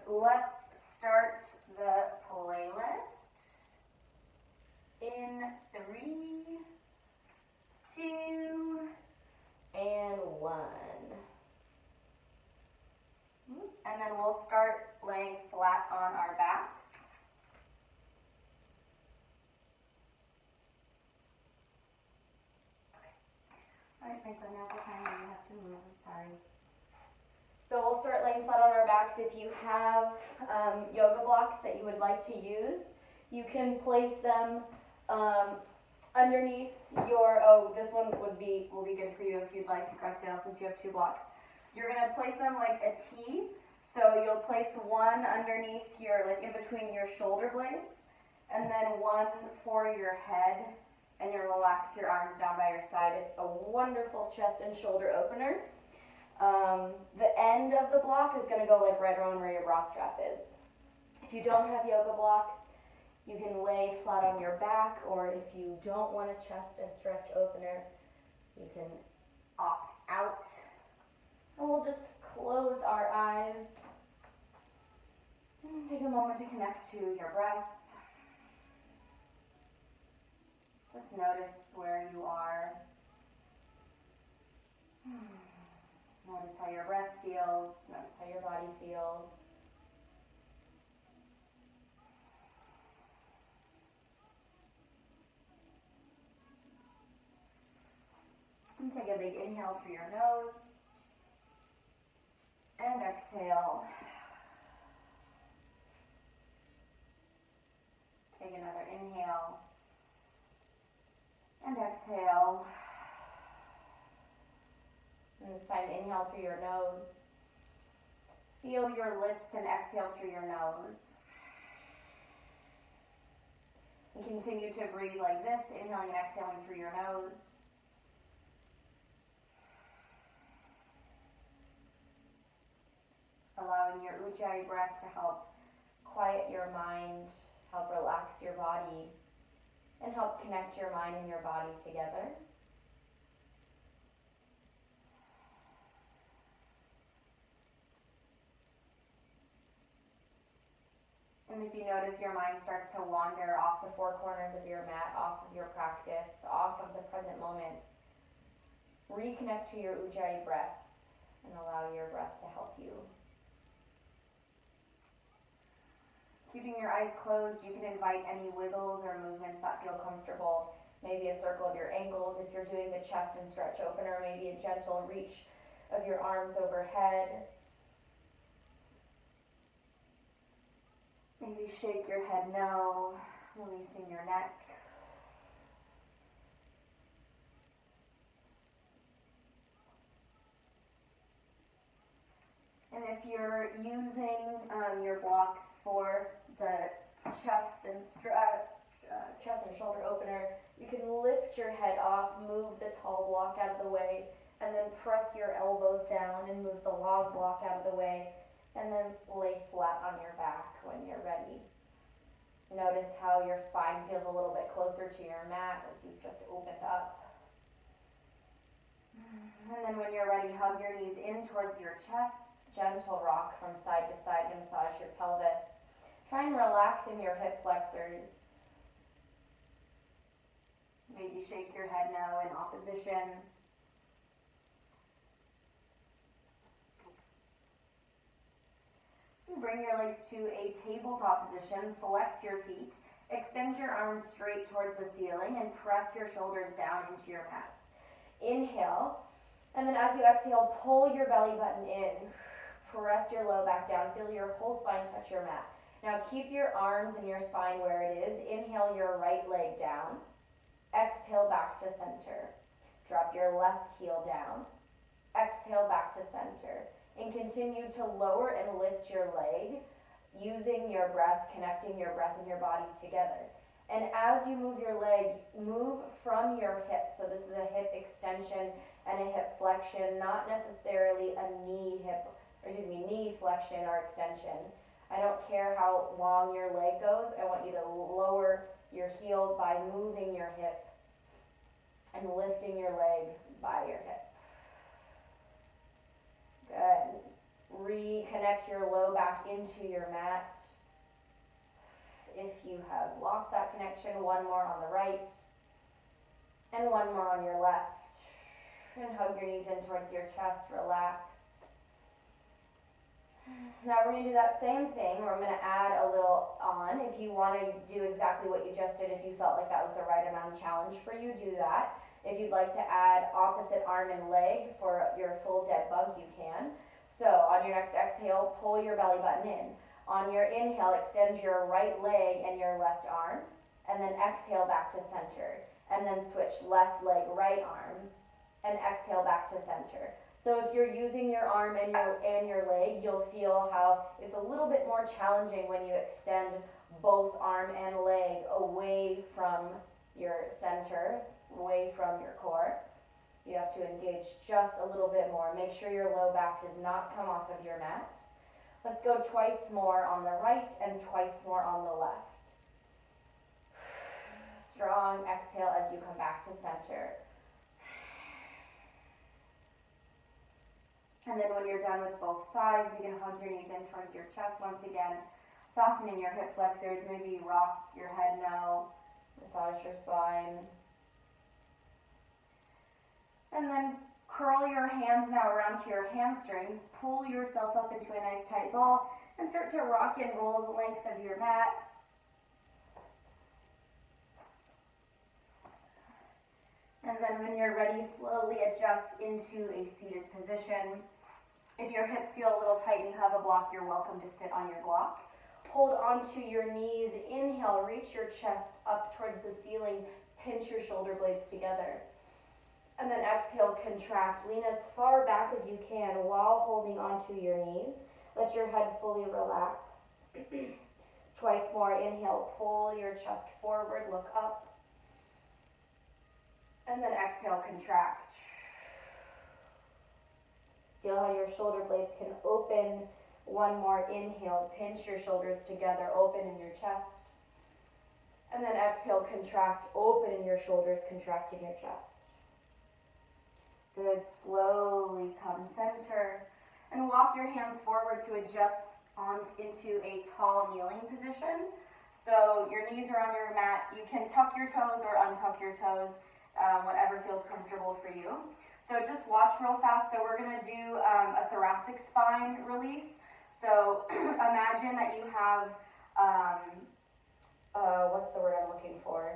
let's start the playlist in 3, 2, and 1. And then we'll start laying flat on our backs. All right, Franklin, now's the time when you have to move. I'm sorry. So we'll start laying flat on our backs. If you have yoga blocks that you would like to use, you can place them underneath your, this one will be good for you if you'd like, Graciela, since you have 2 blocks. You're gonna place them like a T. So you'll place one underneath your, like in between your shoulder blades, and then one for your head, and you'll relax your arms down by your side. It's a wonderful chest and shoulder opener. The end of the block is going to go like right around where your bra strap is. If you don't have yoga blocks, you can lay flat on your back, or if you don't want a chest and stretch opener, you can opt out. And we'll just close our eyes. Take a moment to connect to your breath. Just notice where you are. Notice how your breath feels. Notice how your body feels. And take a big inhale through your nose. And exhale. Take another inhale. And exhale. And this time, inhale through your nose. Seal your lips and exhale through your nose. And continue to breathe like this, inhaling and exhaling through your nose. Allowing your Ujjayi breath to help quiet your mind, help relax your body, and help connect your mind and your body together. And if you notice your mind starts to wander off the 4 corners of your mat, off of your practice, off of the present moment, reconnect to your Ujjayi breath and allow your breath to help you. Keeping your eyes closed, you can invite any wiggles or movements that feel comfortable. Maybe a circle of your ankles if you're doing the chest and stretch opener, maybe a gentle reach of your arms overhead. Maybe shake your head no, releasing your neck. And if you're using your blocks for the chest and shoulder opener, you can lift your head off, move the tall block out of the way, and then press your elbows down and move the log block out of the way, and then lay flat on your back when you're ready. Notice how your spine feels a little bit closer to your mat as you've just opened up. And then when you're ready, hug your knees in towards your chest. Gentle rock from side to side, massage your pelvis. Try and relax in your hip flexors. Maybe shake your head no in opposition. Bring your legs to a tabletop position, flex your feet, extend your arms straight towards the ceiling, and press your shoulders down into your mat. Inhale, and then as you exhale, pull your belly button in. Press your low back down. Feel your whole spine touch your mat. Now keep your arms and your spine where it is. Inhale your right leg down. Exhale back to center. Drop your left heel down. Exhale back to center. And continue to lower and lift your leg using your breath, connecting your breath and your body together. And as you move your leg, move from your hip. So this is a hip extension and a hip flexion, not necessarily a knee flexion or extension. I don't care how long your leg goes. I want you to lower your heel by moving your hip and lifting your leg by your hip. Good. Reconnect your low back into your mat. If you have lost that connection, one more on the right and one more on your left. And hug your knees in towards your chest, relax. Now we're going to do that same thing where I'm going to add a little on. If you want to do exactly what you just did, if you felt like that was the right amount of challenge for you, do that. If you'd like to add opposite arm and leg for your full dead bug, you can. So on your next exhale, pull your belly button in. On your inhale, extend your right leg and your left arm, and then exhale back to center. And then switch left leg, right arm, and exhale back to center. So if you're using your arm and your leg, you'll feel how it's a little bit more challenging when you extend both arm and leg away from your center, away from your core. You have to engage just a little bit more. Make sure your low back does not come off of your mat. Let's go twice more on the right and twice more on the left. Strong exhale as you come back to center. And then when you're done with both sides, you can hug your knees in towards your chest once again, softening your hip flexors, maybe rock your head no, massage your spine. And then curl your hands now around to your hamstrings, pull yourself up into a nice tight ball, and start to rock and roll the length of your mat. And then when you're ready, slowly adjust into a seated position. If your hips feel a little tight and you have a block, you're welcome to sit on your block. Hold onto your knees. Inhale, reach your chest up towards the ceiling. Pinch your shoulder blades together. And then exhale, contract. Lean as far back as you can while holding onto your knees. Let your head fully relax. Twice more. Inhale, pull your chest forward, look up. And then exhale, contract. Feel how your shoulder blades can open. One more. Inhale, pinch your shoulders together, open in your chest. And then exhale, contract, open in your shoulders, contract in your chest. Good. Slowly come center and walk your hands forward to adjust into a tall kneeling position. So your knees are on your mat. You can tuck your toes or untuck your toes, whatever feels comfortable for you. So just watch real fast. So we're going to do a thoracic spine release. So imagine that you have, what's the word I'm looking for?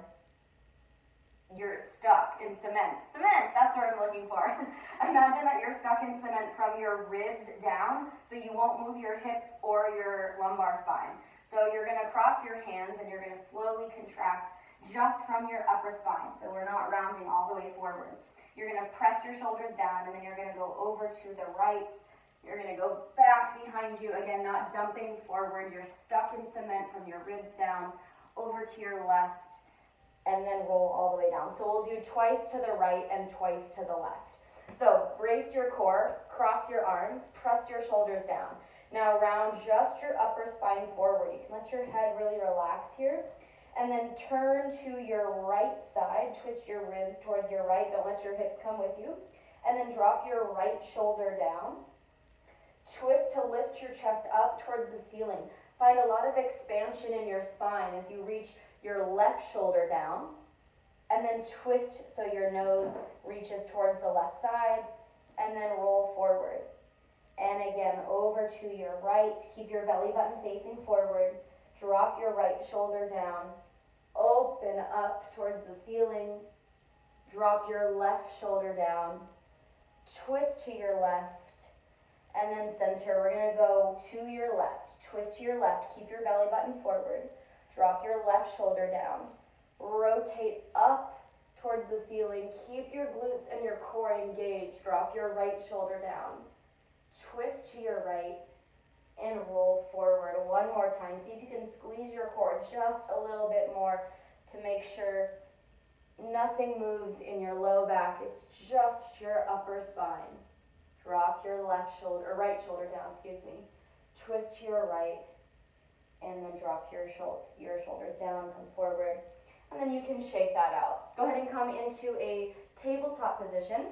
You're stuck in cement. Cement, that's what I'm looking for. Imagine that you're stuck in cement from your ribs down, so you won't move your hips or your lumbar spine. So you're going to cross your hands and you're going to slowly contract just from your upper spine. So we're not rounding all the way forward. You're going to press your shoulders down, and then you're going to go over to the right. You're going to go back behind you, again, not dumping forward. You're stuck in cement from your ribs down, over to your left, and then roll all the way down. So we'll do twice to the right and twice to the left. So brace your core, cross your arms, press your shoulders down. Now round just your upper spine forward. You can let your head really relax here. And then turn to your right side, twist your ribs towards your right, don't let your hips come with you. And then drop your right shoulder down. Twist to lift your chest up towards the ceiling. Find a lot of expansion in your spine as you reach your left shoulder down. And then twist so your nose reaches towards the left side. And then roll forward. And again, over to your right. Keep your belly button facing forward. Drop your right shoulder down. Open up towards the ceiling. Drop your left shoulder down. Twist to your left. And then center. We're going to go to your left. Twist to your left. Keep your belly button forward. Drop your left shoulder down. Rotate up towards the ceiling. Keep your glutes and your core engaged. Drop your right shoulder down. Twist to your right. And roll forward one more time. See if you can squeeze your core just a little bit more to make sure nothing moves in your low back. It's just your upper spine. Drop your left shoulder, or right shoulder down, excuse me. Twist to your right, and then drop your shoulders down, come forward. And then you can shake that out. Go ahead and come into a tabletop position.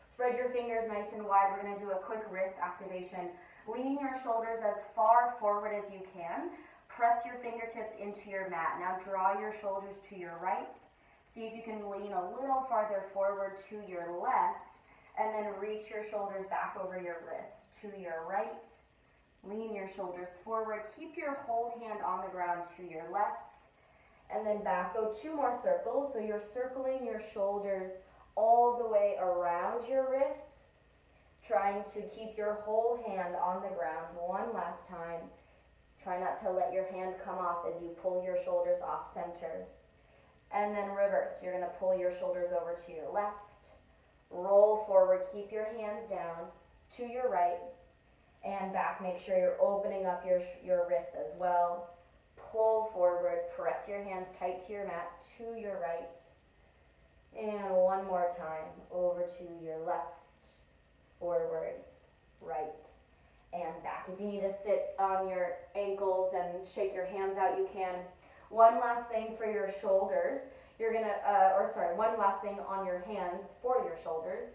Spread your fingers nice and wide. We're going to do a quick wrist activation. Lean your shoulders as far forward as you can. Press your fingertips into your mat. Now draw your shoulders to your right. See if you can lean a little farther forward to your left, and then reach your shoulders back over your wrists to your right. Lean your shoulders forward. Keep your whole hand on the ground to your left, and then back. Go 2 more circles. So you're circling your shoulders all the way around your wrists, trying to keep your whole hand on the ground. One last time. Try not to let your hand come off as you pull your shoulders off center. And then reverse. You're going to pull your shoulders over to your left. Roll forward. Keep your hands down to your right and back. Make sure you're opening up your wrists as well. Pull forward. Press your hands tight to your mat to your right. And one more time. Over to your left. Forward. Right. And back. If you need to sit on your ankles and shake your hands out, you can. One last thing for your shoulders. One last thing on your hands for your shoulders.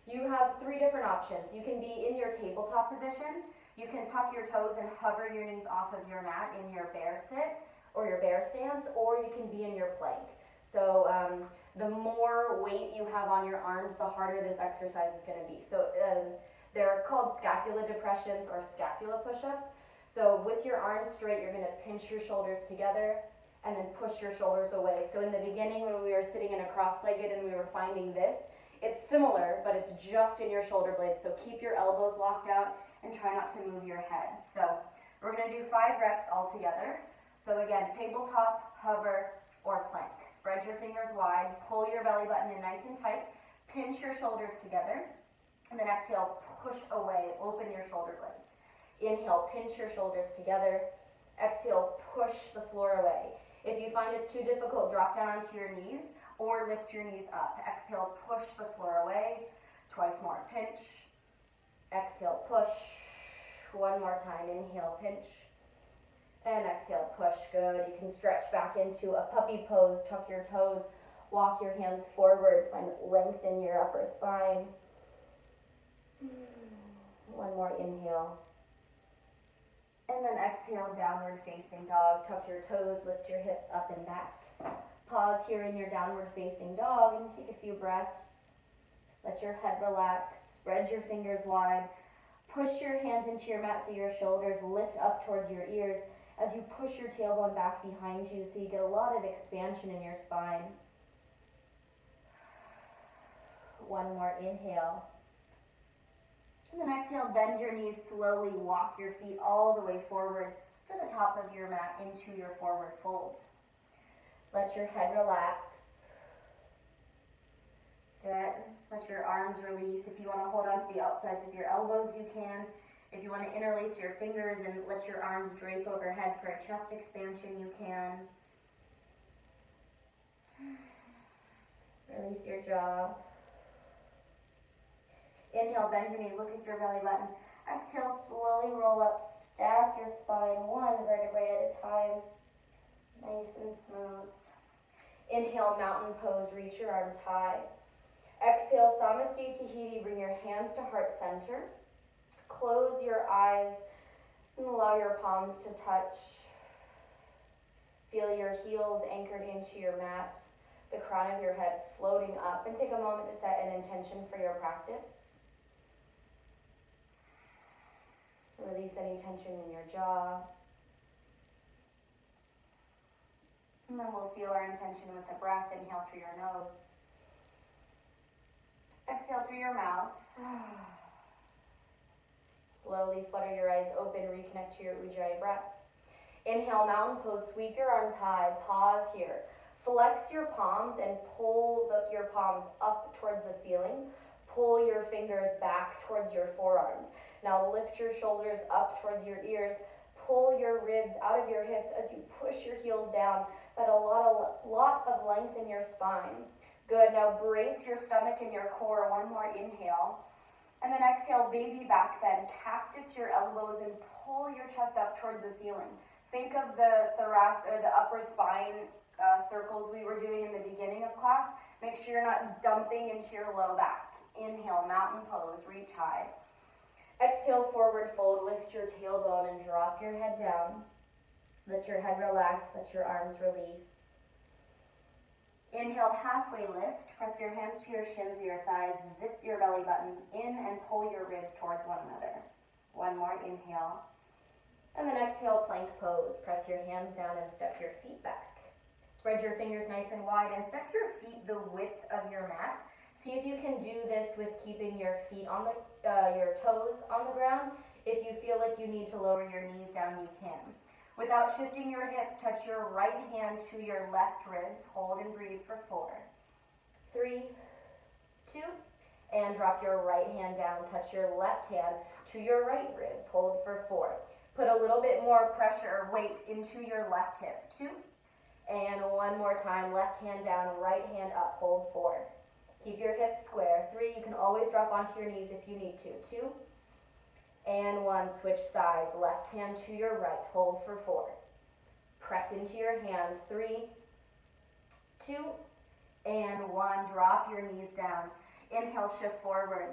You have 3 different options. You can be in your tabletop position. You can tuck your toes and hover your knees off of your mat in your bear sit or your bear stance, or you can be in your plank. So the more weight you have on your arms, the harder this exercise is going to be. So they're called scapula depressions or scapula push-ups. So with your arms straight, you're going to pinch your shoulders together and then push your shoulders away. So in the beginning, when we were sitting in a cross-legged and we were finding this, it's similar, but it's just in your shoulder blades. So keep your elbows locked out and try not to move your head. So we're going to do 5 reps all together. So again, tabletop, hover, or plank. Spread your fingers wide, pull your belly button in nice and tight, pinch your shoulders together, and then exhale, push away, open your shoulder blades. Inhale, pinch your shoulders together. Exhale, push the floor away. If you find it's too difficult, drop down onto your knees or lift your knees up. Exhale, push the floor away. Twice more, pinch. Exhale, push. One more time, inhale, pinch. And exhale, push. Good. You can stretch back into a puppy pose. Tuck your toes. Walk your hands forward. Find length in your upper spine. One more inhale. And then exhale, downward facing dog. Tuck your toes, lift your hips up and back. Pause here in your downward facing dog and take a few breaths. Let your head relax. Spread your fingers wide. Push your hands into your mat so your shoulders lift up towards your ears as you push your tailbone back behind you so you get a lot of expansion in your spine. One more inhale. And then exhale, bend your knees slowly, walk your feet all the way forward to the top of your mat into your forward folds. Let your head relax. Good. Let your arms release. If you want to hold on to the outsides of your elbows, you can. If you want to interlace your fingers and let your arms drape overhead for a chest expansion, you can. Release your jaw. Inhale, bend your knees, look at your belly button. Exhale, slowly roll up, stack your spine one vertebrae at a time. Nice and smooth. Inhale, mountain pose, reach your arms high. Exhale, Samastiti Tahiti, bring your hands to heart center. Close your eyes and allow your palms to touch. Feel your heels anchored into your mat, the crown of your head floating up, and take a moment to set an intention for your practice. Release any tension in your jaw. And then we'll seal our intention with a breath. Inhale through your nose. Exhale through your mouth. Slowly flutter your eyes open, reconnect to your Ujjayi breath. Inhale, mountain pose, sweep your arms high, pause here. Flex your palms and pull your palms up towards the ceiling. Pull your fingers back towards your forearms. Now lift your shoulders up towards your ears. Pull your ribs out of your hips as you push your heels down. But a lot of length in your spine. Good, now brace your stomach and your core. One more inhale. And then exhale, baby back bend. Cactus your elbows and pull your chest up towards the ceiling. Think of the thoracic or the upper spine circles we were doing in the beginning of class. Make sure you're not dumping into your low back. Inhale, mountain pose, reach high. Exhale, forward fold, lift your tailbone and drop your head down. Let your head relax, let your arms release. Inhale, halfway lift. Press your hands to your shins or your thighs. Zip your belly button in and pull your ribs towards one another. One more inhale. And then exhale, plank pose. Press your hands down and step your feet back. Spread your fingers nice and wide and step your feet the width of your mat. See if you can do this with keeping your feet on your toes on the ground. If you feel like you need to lower your knees down, you can. Without shifting your hips, touch your right hand to your left ribs. Hold and breathe for 4, 3, 2, and drop your right hand down. Touch your left hand to your right ribs. Hold for 4. Put a little bit more pressure or weight into your left hip. 2, and one more time. Left hand down, right hand up. Hold 4. Keep your hips square. 3, you can always drop onto your knees if you need to. 2, and 1, switch sides. Left hand to your right, hold for 4. Press into your hand. 3, 2, and 1. Drop your knees down. Inhale, shift forward.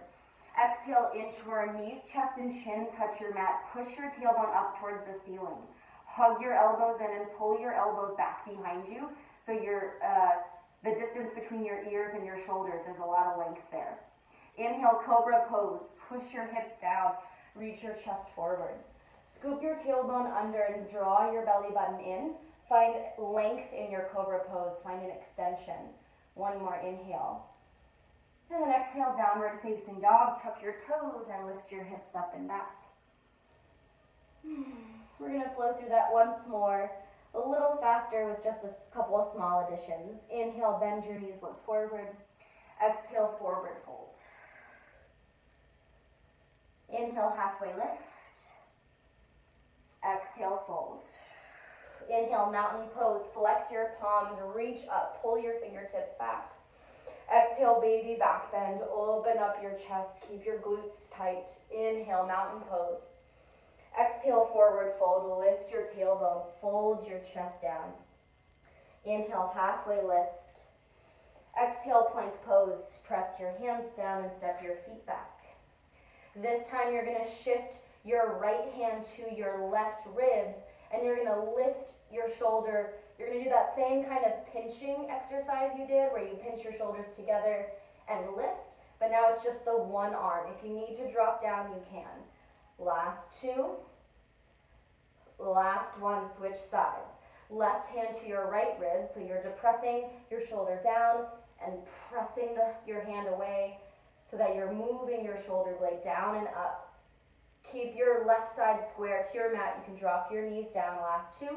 Exhale, inchworm, knees, chest, and chin touch your mat. Push your tailbone up towards the ceiling. Hug your elbows in and pull your elbows back behind you. So the distance between your ears and your shoulders, there's a lot of length there. Inhale, cobra pose. Push your hips down. Reach your chest forward. Scoop your tailbone under and draw your belly button in. Find length in your cobra pose. Find an extension. One more inhale. And then exhale, downward facing dog. Tuck your toes and lift your hips up and back. We're going to flow through that once more, a little faster with just a couple of small additions. Inhale, bend your knees, look forward. Exhale, forward fold. Inhale, halfway lift. Exhale, fold. Inhale, mountain pose. Flex your palms, reach up, pull your fingertips back. Exhale, baby back bend. Open up your chest, keep your glutes tight. Inhale, mountain pose. Exhale, forward fold. Lift your tailbone, fold your chest down. Inhale, halfway lift. Exhale, plank pose. Press your hands down and step your feet back. This time you're going to shift your right hand to your left ribs and you're going to lift your shoulder. You're going to do that same kind of pinching exercise you did where you pinch your shoulders together and lift, but now it's just the one arm. If you need to drop down, you can. Last 2. Last 1, switch sides. Left hand to your right rib, so you're depressing your shoulder down and pressing your hand away so that you're moving your shoulder blade down and up. Keep your left side square to your mat. You can drop your knees down. Last 2.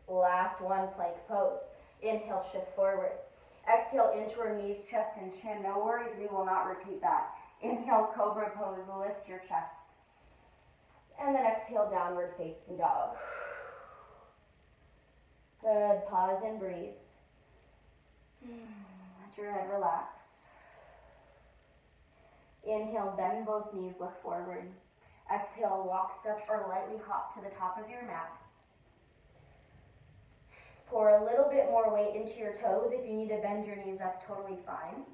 Last 1, plank pose. Inhale, shift forward. Exhale, inchworm, knees, chest, and chin. No worries, we will not repeat that. Inhale, cobra pose, lift your chest. And then exhale, downward facing dog. Good, pause and breathe. Let your head relax. Inhale, bend both knees, look forward. Exhale, walk, step, or lightly hop to the top of your mat. Pour a little bit more weight into your toes. If you need to bend your knees, that's totally fine.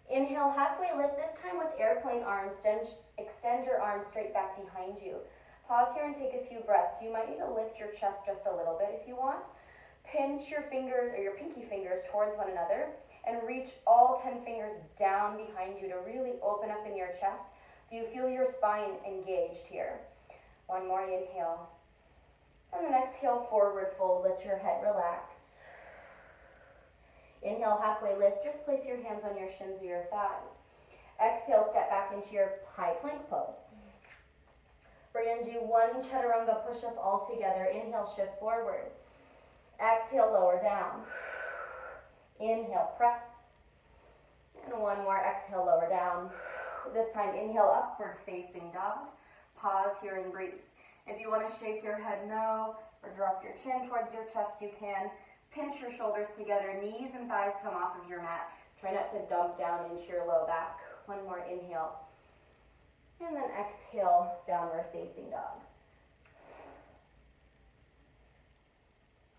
Inhale, halfway lift, this time with airplane arms. Extend your arms straight back behind you. Pause here and take a few breaths. You might need to lift your chest just a little bit if you want. Pinch your fingers or your pinky fingers towards one another and reach all 10 fingers down behind you to really open up in your chest so you feel your spine engaged here. One more inhale. And then exhale, forward fold. Let your head relax. Inhale, halfway lift. Just place your hands on your shins or your thighs. Exhale, step back into your high plank pose. We're going to do 1 chaturanga push-up all together. Inhale, shift forward. Exhale, lower down. Inhale, press. And 1 more. Exhale, lower down. This time, inhale, upward facing dog. Pause here and breathe. If you want to shake your head no, or drop your chin towards your chest, you can. Pinch your shoulders together, knees and thighs come off of your mat. Try not to dump down into your low back. 1 more inhale. And then exhale, downward facing dog.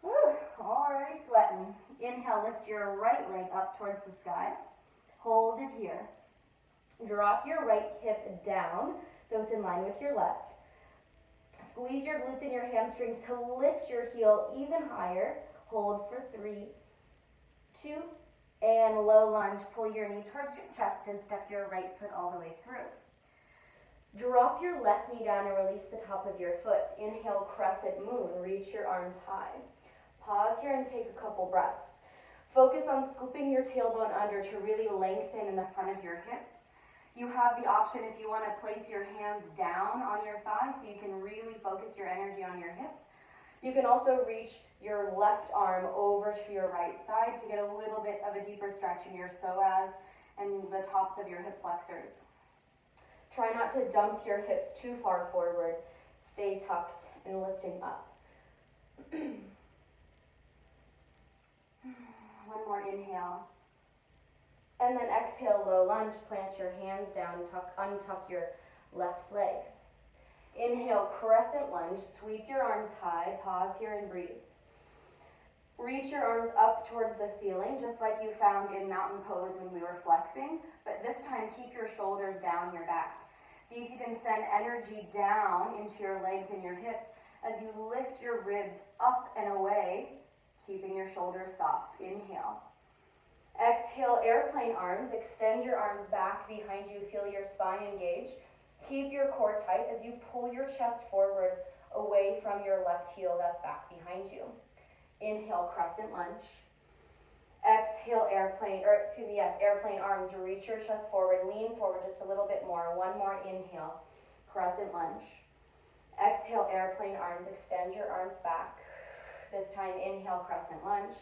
Whew, already sweating. Inhale, lift your right leg up towards the sky. Hold it here. Drop your right hip down so it's in line with your left. Squeeze your glutes and your hamstrings to lift your heel even higher. Hold for 3, 2, and low lunge. Pull your knee towards your chest and step your right foot all the way through. Drop your left knee down and release the top of your foot. Inhale, crescent moon. Reach your arms high. Pause here and take a couple breaths. Focus on scooping your tailbone under to really lengthen in the front of your hips. You have the option if you want to place your hands down on your thighs so you can really focus your energy on your hips. You can also reach your left arm over to your right side to get a little bit of a deeper stretch in your psoas and the tops of your hip flexors. Try not to dump your hips too far forward. Stay tucked and lifting up. One more inhale. And then exhale, low lunge, plant your hands down, untuck your left leg. Inhale, crescent lunge, sweep your arms high, pause here and breathe. Reach your arms up towards the ceiling, just like you found in mountain pose when we were flexing, but this time keep your shoulders down your back. See if you can send energy down into your legs and your hips as you lift your ribs up and away, keeping your shoulders soft. Inhale. Exhale, airplane arms. Extend your arms back behind you. Feel your spine engage. Keep your core tight as you pull your chest forward away from your left heel that's back behind you. Inhale, crescent lunge. Exhale, airplane arms. Reach your chest forward. Lean forward just a little bit more. One more inhale, crescent lunge. Exhale, airplane arms. Extend your arms back. This time, inhale, crescent lunge.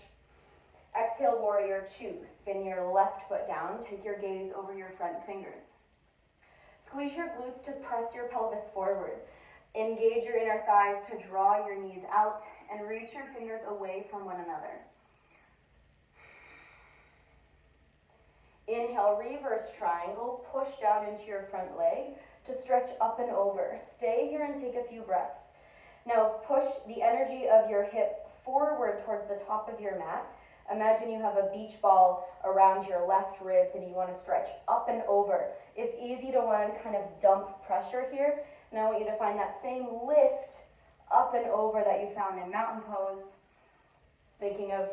Exhale, warrior 2. Spin your left foot down. Take your gaze over your front fingers. Squeeze your glutes to press your pelvis forward. Engage your inner thighs to draw your knees out and reach your fingers away from one another. Inhale, reverse triangle. Push down into your front leg to stretch up and over. Stay here and take a few breaths. Now push the energy of your hips forward towards the top of your mat. Imagine you have a beach ball around your left ribs and you want to stretch up and over. It's easy to want to kind of dump pressure here. And I want you to find that same lift up and over that you found in mountain pose. Thinking of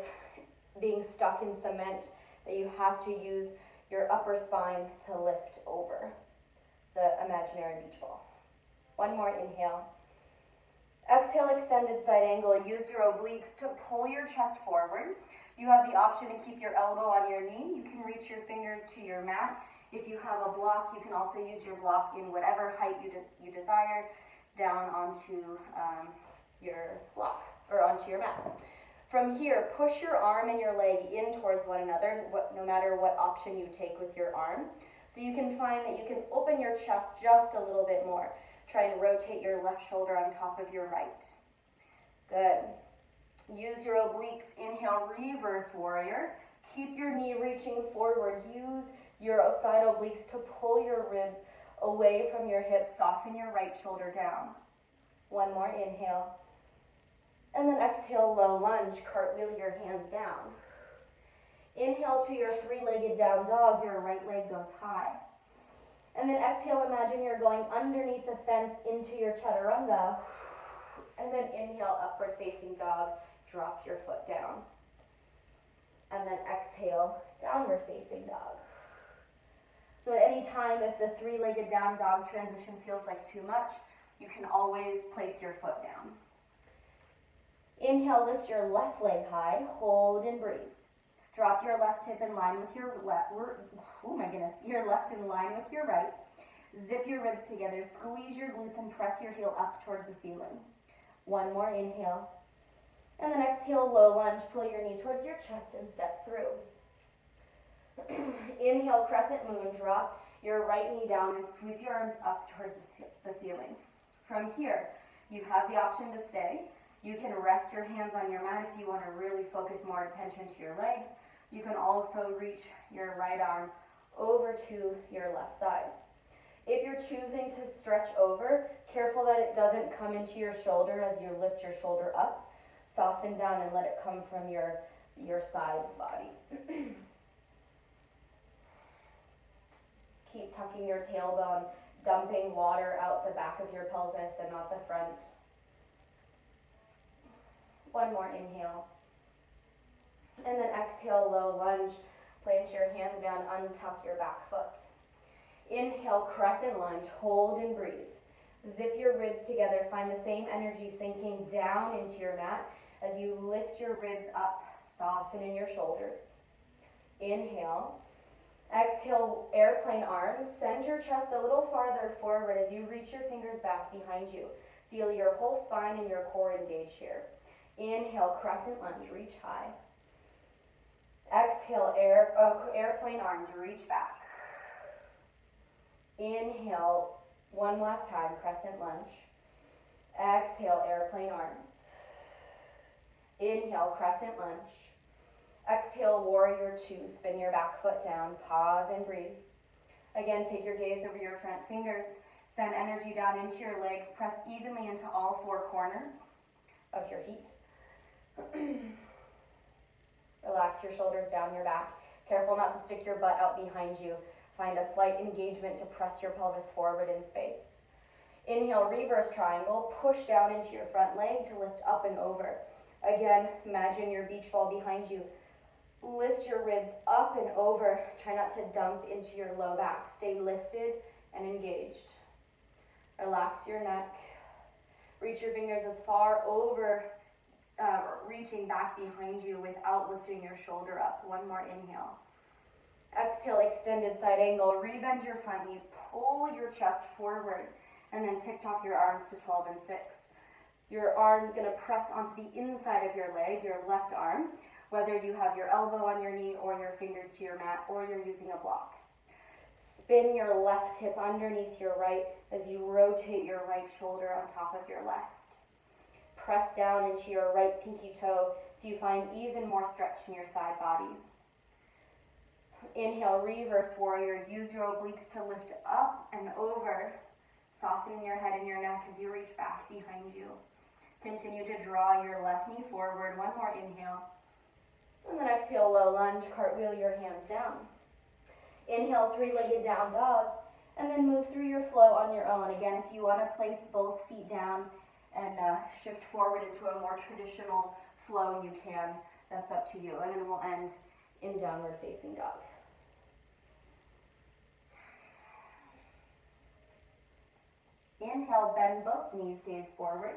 being stuck in cement, that you have to use your upper spine to lift over the imaginary beach ball. One more inhale. Exhale, extended side angle. Use your obliques to pull your chest forward. You have the option to keep your elbow on your knee. You can reach your fingers to your mat. If you have a block, you can also use your block in whatever height you desire down onto your block or onto your mat. From here, push your arm and your leg in towards one another, no matter what option you take with your arm. So you can find that you can open your chest just a little bit more. Try to rotate your left shoulder on top of your right. Good. Use your obliques. Inhale, reverse warrior. Keep your knee reaching forward. Use your side obliques to pull your ribs away from your hips. Soften your right shoulder down. One more inhale. And then exhale, low lunge. Cartwheel your hands down. Inhale to your three-legged down dog. Your right leg goes high. And then exhale, imagine you're going underneath the fence into your chaturanga. And then inhale, upward facing dog. Drop your foot down. And then exhale, downward facing dog. So at any time, if the three-legged down dog transition feels like too much, you can always place your foot down. Inhale, lift your left leg high, hold and breathe. Drop your left hip in line with your left in line with your right. Zip your ribs together, squeeze your glutes and press your heel up towards the ceiling. One more inhale. And then exhale, low lunge, pull your knee towards your chest and step through. Inhale, crescent moon, drop your right knee down and sweep your arms up towards the ceiling. From here, you have the option to stay. You can rest your hands on your mat if you want to really focus more attention to your legs. You can also reach your right arm over to your left side. If you're choosing to stretch over, careful that it doesn't come into your shoulder as you lift your shoulder up. Soften down and let it come from your side body. Keep tucking your tailbone, dumping water out the back of your pelvis and not the front. One more inhale. And then exhale, low lunge. Plant your hands down, untuck your back foot. Inhale, crescent lunge, hold and breathe. Zip your ribs together, find the same energy sinking down into your mat as you lift your ribs up, soften in your shoulders. Inhale. Exhale, airplane arms. Send your chest a little farther forward as you reach your fingers back behind you. Feel your whole spine and your core engage here. Inhale, crescent lunge, reach high. Exhale, airplane arms, reach back. Inhale, one last time, crescent lunge. Exhale, airplane arms. Inhale, crescent lunge. Exhale, warrior two, spin your back foot down, pause and breathe. Again, take your gaze over your front fingers, send energy down into your legs, press evenly into all four corners of your feet. Relax your shoulders down your back. Careful not to stick your butt out behind you. Find a slight engagement to press your pelvis forward in space. Inhale, reverse triangle. Push down into your front leg to lift up and over. Again, imagine your beach ball behind you. Lift your ribs up and over. Try not to dump into your low back. Stay lifted and engaged. Relax your neck. Reach your fingers as far over, reaching back behind you without lifting your shoulder up. One more inhale. Exhale, extended side angle. Rebend your front knee. Pull your chest forward. And then tick-tock your arms to 12 and 6. Your arm's going to press onto the inside of your leg, your left arm, whether you have your elbow on your knee or your fingers to your mat or you're using a block. Spin your left hip underneath your right as you rotate your right shoulder on top of your left. Press down into your right pinky toe so you find even more stretch in your side body. Inhale, reverse warrior. Use your obliques to lift up and over. Soften your head and your neck as you reach back behind you. Continue to draw your left knee forward. One more inhale. And then exhale, low lunge. Cartwheel your hands down. Inhale, three-legged down dog. And then move through your flow on your own. Again, if you want to place both feet down and shift forward into a more traditional flow, you can. That's up to you. And then we'll end in downward facing dog. Inhale, bend both knees, gaze forward.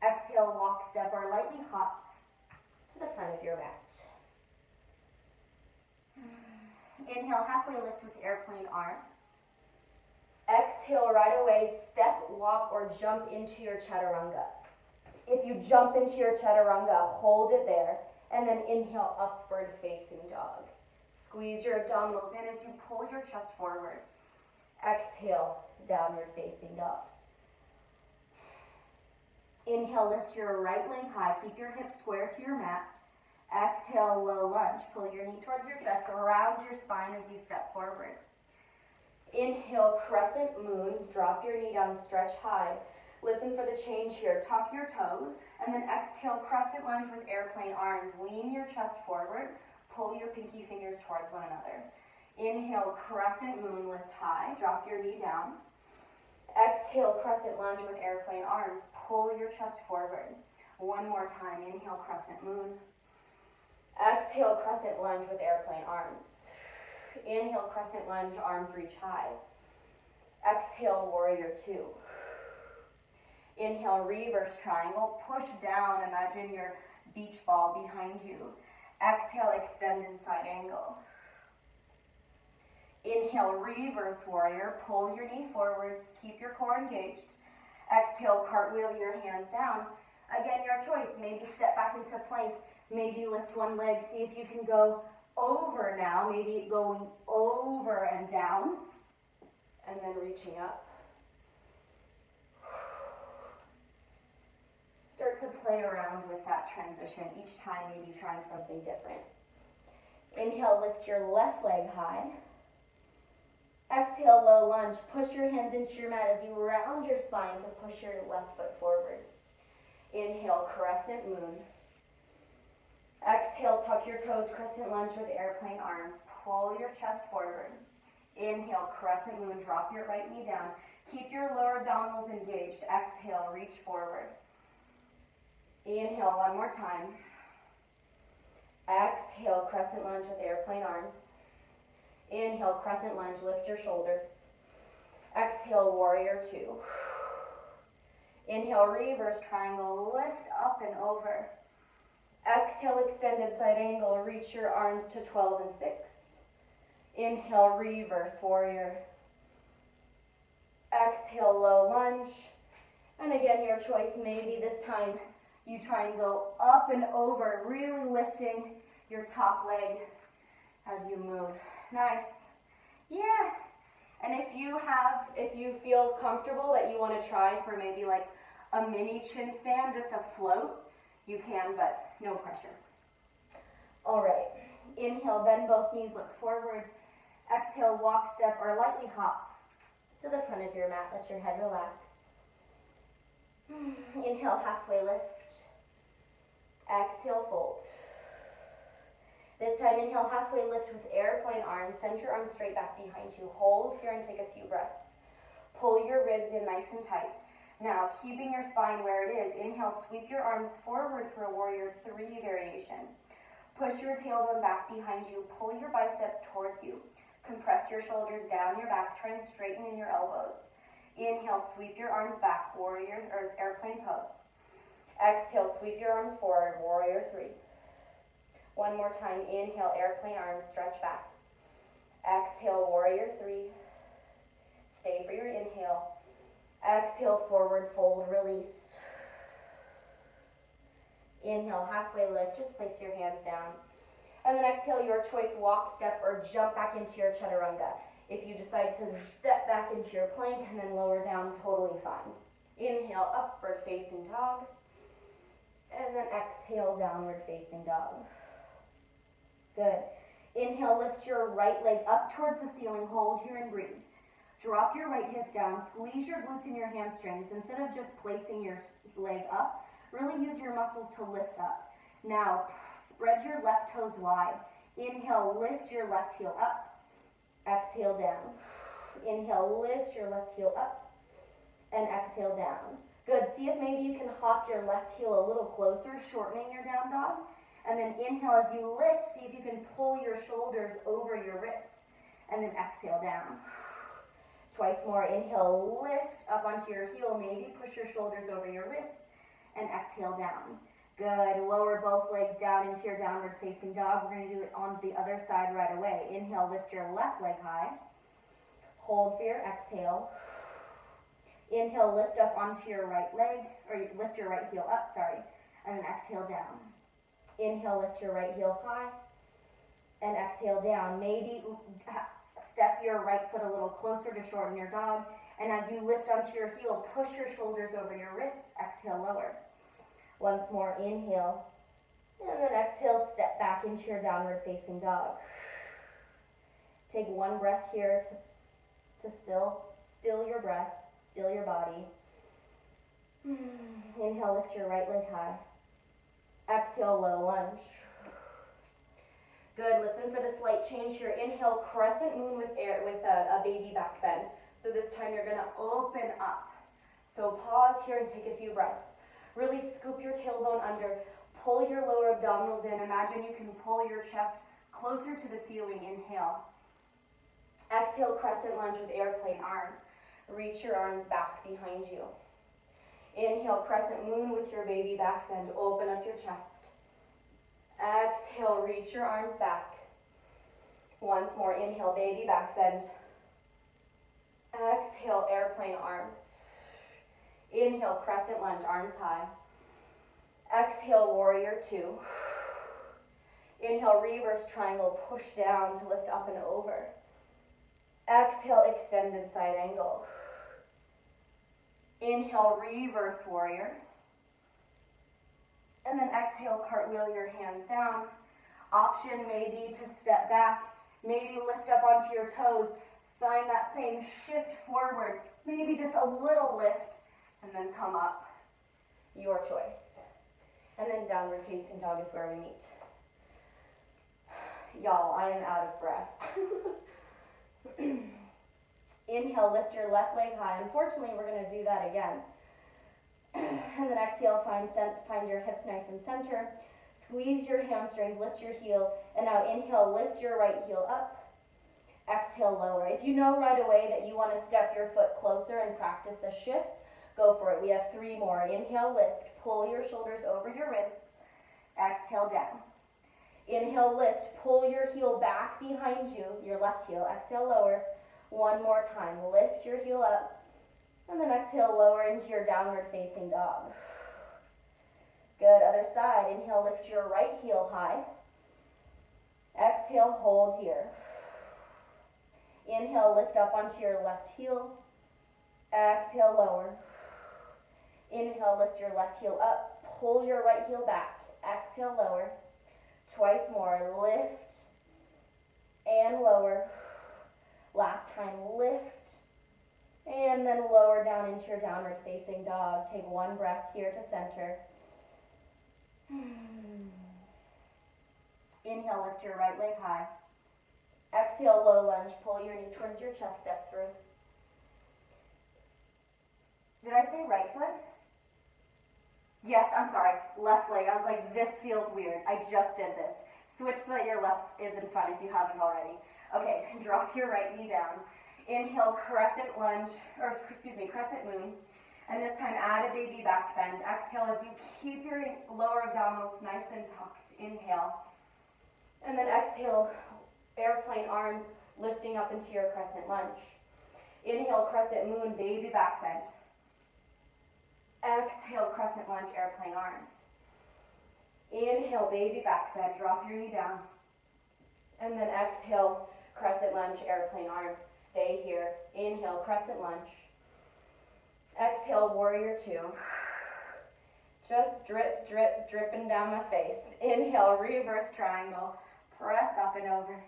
Exhale, walk, step, or lightly hop to the front of your mat. Inhale, halfway lift with airplane arms. Exhale, right away, step, walk, or jump into your chaturanga. If you jump into your chaturanga, hold it there, and then inhale, upward facing dog. Squeeze your abdominals in as you pull your chest forward. Exhale, downward facing dog. Inhale, lift your right leg high. Keep your hips square to your mat. Exhale, low lunge. Pull your knee towards your chest. Round your spine as you step forward. Inhale, crescent moon. Drop your knee down, stretch high. Listen for the change here. Tuck your toes. And then exhale, crescent lunge with airplane arms. Lean your chest forward. Pull your pinky fingers towards one another. Inhale, crescent moon, lift high. Drop your knee down. Exhale, crescent lunge with airplane arms. Pull your chest forward. One more time. Inhale, crescent moon. Exhale, crescent lunge with airplane arms. Inhale, crescent lunge, arms reach high. Exhale, warrior two. Inhale, reverse triangle. Push down. Imagine your beach ball behind you. Exhale, extend in side angle. Inhale, reverse warrior. Pull your knee forwards. Keep your core engaged. Exhale, cartwheel your hands down. Again, your choice. Maybe step back into plank. Maybe lift one leg. See if you can go over now. Maybe going over and down. And then reaching up. Start to play around with that transition. Each time maybe trying something different. Inhale, lift your left leg high. Exhale, low lunge. Push your hands into your mat as you round your spine to push your left foot forward. Inhale, crescent moon. Exhale, tuck your toes, crescent lunge with airplane arms. Pull your chest forward. Inhale, crescent moon, drop your right knee down. Keep your lower abdominals engaged. Exhale, reach forward. Inhale, one more time. Exhale, crescent lunge with airplane arms. Inhale, crescent lunge, lift your shoulders. Exhale, warrior two. Inhale, reverse triangle, lift up and over. Exhale, extended side angle, reach your arms to 12 and 6. Inhale, reverse warrior. Exhale, low lunge. And again, your choice, maybe this time you try and go up and over, really lifting your top leg as you move. Nice. Yeah. And if you feel comfortable that you want to try for maybe like a mini chin stand, just a float, you can, but no pressure. All right. Inhale, bend both knees, look forward. Exhale, walk, step, or lightly hop to the front of your mat. Let your head relax. Inhale, halfway lift. Exhale, fold. This time, inhale, halfway lift with airplane arms. Send your arms straight back behind you. Hold here and take a few breaths. Pull your ribs in nice and tight. Now, keeping your spine where it is, inhale, sweep your arms forward for a warrior three variation. Push your tailbone back behind you. Pull your biceps towards you. Compress your shoulders down your back. Try and straighten in your elbows. Inhale, sweep your arms back, warrior or airplane pose. Exhale, sweep your arms forward, warrior three. One more time, inhale, airplane arms, stretch back. Exhale, warrior three. Stay for your inhale. Exhale, forward fold, release. Inhale, halfway lift, just place your hands down. And then exhale, your choice, walk, step, or jump back into your chaturanga. If you decide to step back into your plank and then lower down, totally fine. Inhale, upward facing dog. And then exhale, downward facing dog. Good. Inhale, lift your right leg up towards the ceiling. Hold here and breathe. Drop your right hip down. Squeeze your glutes and your hamstrings. Instead of just placing your leg up, really use your muscles to lift up. Now, spread your left toes wide. Inhale, lift your left heel up. Exhale, down. Inhale, lift your left heel up. And exhale, down. Good. See if maybe you can hop your left heel a little closer, shortening your down dog. And then inhale as you lift, see if you can pull your shoulders over your wrists. And then exhale down. Twice more. Inhale, lift up onto your heel. Maybe push your shoulders over your wrists. And exhale down. Good. Lower both legs down into your downward facing dog. We're going to do it on the other side right away. Inhale, lift your left leg high. Hold for your exhale. Inhale, lift up onto your right leg, or lift your right heel up, sorry. And then exhale down. Inhale, lift your right heel high. And exhale down. Maybe step your right foot a little closer to shorten your dog. And as you lift onto your heel, push your shoulders over your wrists. Exhale, lower. Once more, inhale. And then exhale, step back into your downward facing dog. Take one breath here to still your breath, still your body. Inhale, lift your right leg high. Exhale, low lunge. Good, listen for the slight change here. Inhale, crescent moon with a baby back bend. So this time you're gonna open up. So pause here and take a few breaths. Really scoop your tailbone under, pull your lower abdominals in. Imagine you can pull your chest closer to the ceiling. Inhale. Exhale, crescent lunge with airplane arms. Reach your arms back behind you. Inhale, crescent moon with your baby back bend. Open up your chest. Exhale, reach your arms back. Once more, inhale, baby back bend. Exhale, airplane arms. Inhale, crescent lunge, arms high. Exhale, warrior two. Inhale, reverse triangle, push down to lift up and over. Exhale, extended side angle. Inhale, reverse warrior. And then exhale, cartwheel your hands down. Option maybe to step back, maybe lift up onto your toes. Find that same shift forward, maybe just a little lift, and then come up. Your choice. And then downward facing dog is where we meet. Y'all, I am out of breath. Inhale, lift your left leg high. Unfortunately, we're going to do that again. And then exhale, find your hips nice and center. Squeeze your hamstrings, lift your heel. And now inhale, lift your right heel up. Exhale, lower. If you know right away that you want to step your foot closer and practice the shifts, go for it. We have 3 more. Inhale, lift. Pull your shoulders over your wrists. Exhale, down. Inhale, lift. Pull your heel back behind you, your left heel. Exhale, lower. 1 more time. Lift your heel up. And then exhale, lower into your downward facing dog. Good. Other side. Inhale, lift your right heel high. Exhale, hold here. Inhale, lift up onto your left heel. Exhale, lower. Inhale, lift your left heel up. Pull your right heel back. Exhale, lower. Twice more. Lift and lower. Last time, lift. And then lower down into your downward facing dog. Take 1 breath here to center. Inhale, lift your right leg high. Exhale, low lunge. Pull your knee towards your chest, step through. Did I say right foot? Yes, I'm sorry. Left leg. I was like, this feels weird. I just did this. Switch so that your left is in front if you haven't already. Okay, drop your right knee down. Inhale, crescent lunge, or excuse me, crescent moon. And this time add a baby back bend. Exhale as you keep your lower abdominals nice and tucked. Inhale. And then exhale, airplane arms lifting up into your crescent lunge. Inhale, crescent moon, baby back bend. Exhale, crescent lunge, airplane arms. Inhale, baby back bend, drop your knee down. And then exhale, crescent lunge, airplane arms. Stay here. Inhale, crescent lunge. Exhale, warrior 2. Just drip, drip, dripping down my face. Inhale, reverse triangle. Press up and over.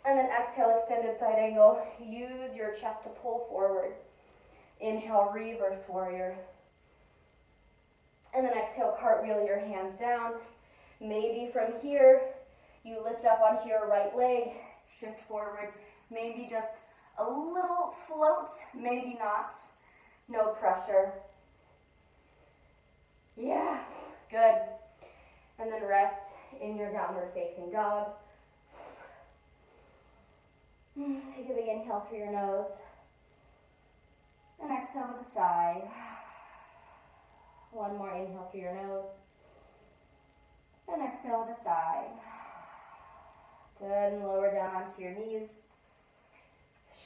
And then exhale, extended side angle. Use your chest to pull forward. Inhale, reverse warrior. And then exhale, cartwheel your hands down. Maybe from here, you lift up onto your right leg, shift forward. Maybe just a little float, maybe not. No pressure. Yeah, good. And then rest in your downward facing dog. Take a big inhale through your nose. And exhale to the side. 1 more inhale through your nose. And exhale to the side. Good, and lower down onto your knees.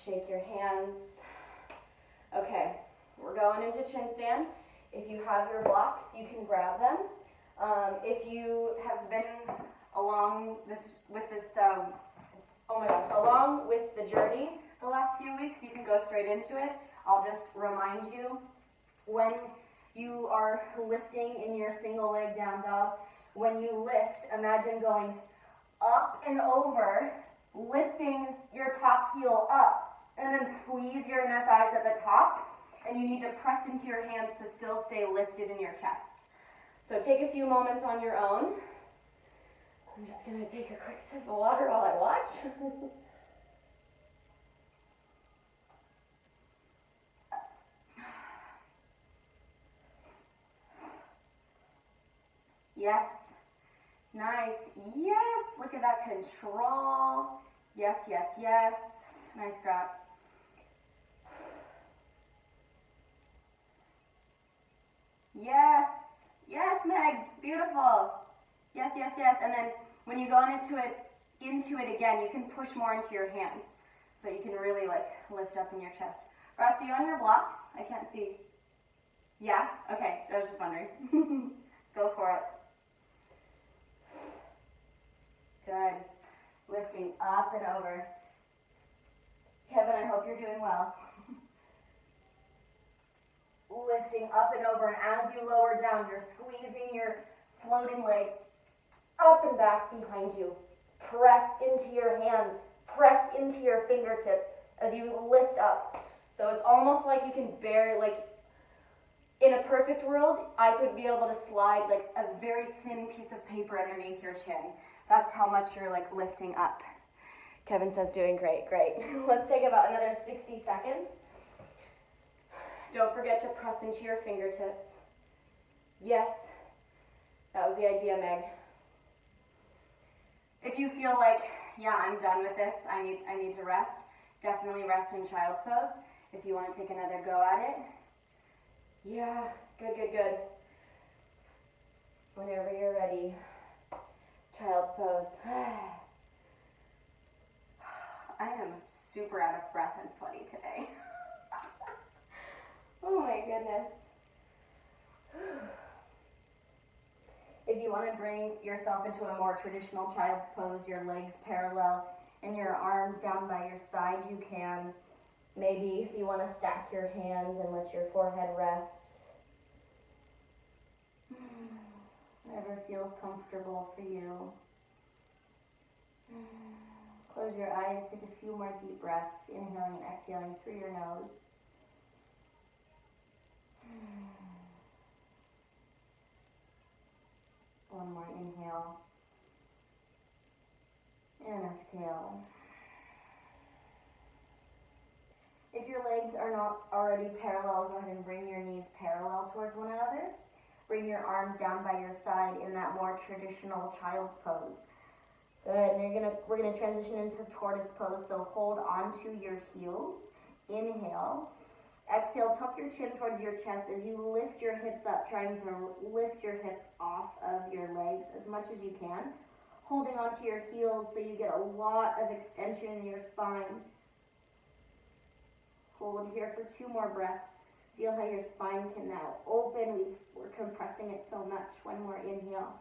Shake your hands. Okay, we're going into chin stand. If you have your blocks, you can grab them. If you have been along along with the journey the last few weeks, you can go straight into it. I'll just remind you, when you are lifting in your single leg down dog, when you lift, imagine going up and over, lifting your top heel up, and then squeeze your inner thighs at the top, and you need to press into your hands to still stay lifted in your chest. So take a few moments on your own. I'm just going to take a quick sip of water while I watch. Yes. Nice. Yes. Look at that control. Yes, yes, yes. Nice, Gratz. Yes. Yes, Meg. Beautiful. Yes, yes, yes. And then when you go into it again, you can push more into your hands. So you can really lift up in your chest. Gratz, are you on your blocks? I can't see. Yeah? Okay. I was just wondering. Go for it. Good. Lifting up and over. Kevin, I hope you're doing well. Lifting up and over, and as you lower down, you're squeezing your floating leg up and back behind you. Press into your hands. Press into your fingertips as you lift up. So it's almost like you can barely, in a perfect world, I could be able to slide a very thin piece of paper underneath your chin. That's how much you're lifting up. Kevin says doing great, great. Let's take about another 60 seconds. Don't forget to press into your fingertips. Yes, that was the idea, Meg. If you feel like, yeah, I'm done with this, I need to rest, definitely rest in child's pose. If you want to take another go at it. Yeah, good. Whenever you're ready, child's pose. I am super out of breath and sweaty today. Oh my goodness. If you want to bring yourself into a more traditional child's pose, your legs parallel and your arms down by your side, you can. Maybe if you want to stack your hands and let your forehead rest. Whatever feels comfortable for you. Close your eyes, take a few more deep breaths, inhaling and exhaling through your nose. One more inhale. And exhale. If your legs are not already parallel, go ahead and bring your knees parallel towards one another. Bring your arms down by your side in that more traditional child's pose. Good, and we're gonna transition into tortoise pose, so hold on to your heels. Inhale. Exhale, tuck your chin towards your chest as you lift your hips up, trying to lift your hips off of your legs as much as you can. Holding onto your heels so you get a lot of extension in your spine. Hold here for 2 more breaths. Feel how your spine can now open. We're compressing it so much. 1 more inhale.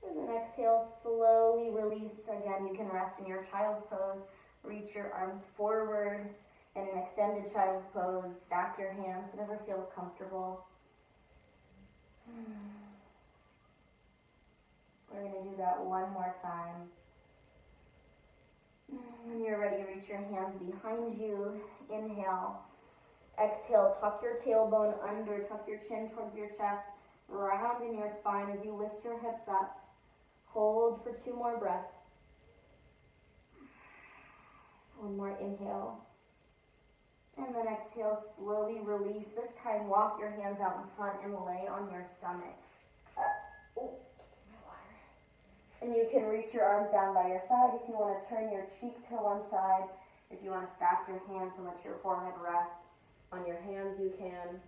And then exhale, slowly release. Again, you can rest in your child's pose. Reach your arms forward in an extended child's pose. Stack your hands, whatever feels comfortable. We're going to do that 1 more time. When you're ready, reach your hands behind you. Inhale. Exhale, tuck your tailbone under, tuck your chin towards your chest, round in your spine as you lift your hips up. Hold for 2 more breaths. 1 more inhale. And then exhale, slowly release. This time, walk your hands out in front and lay on your stomach. Oh, my water. And you can reach your arms down by your side if you want to turn your cheek to one side. If you want to stack your hands and let your forehead rest on your hands, you can.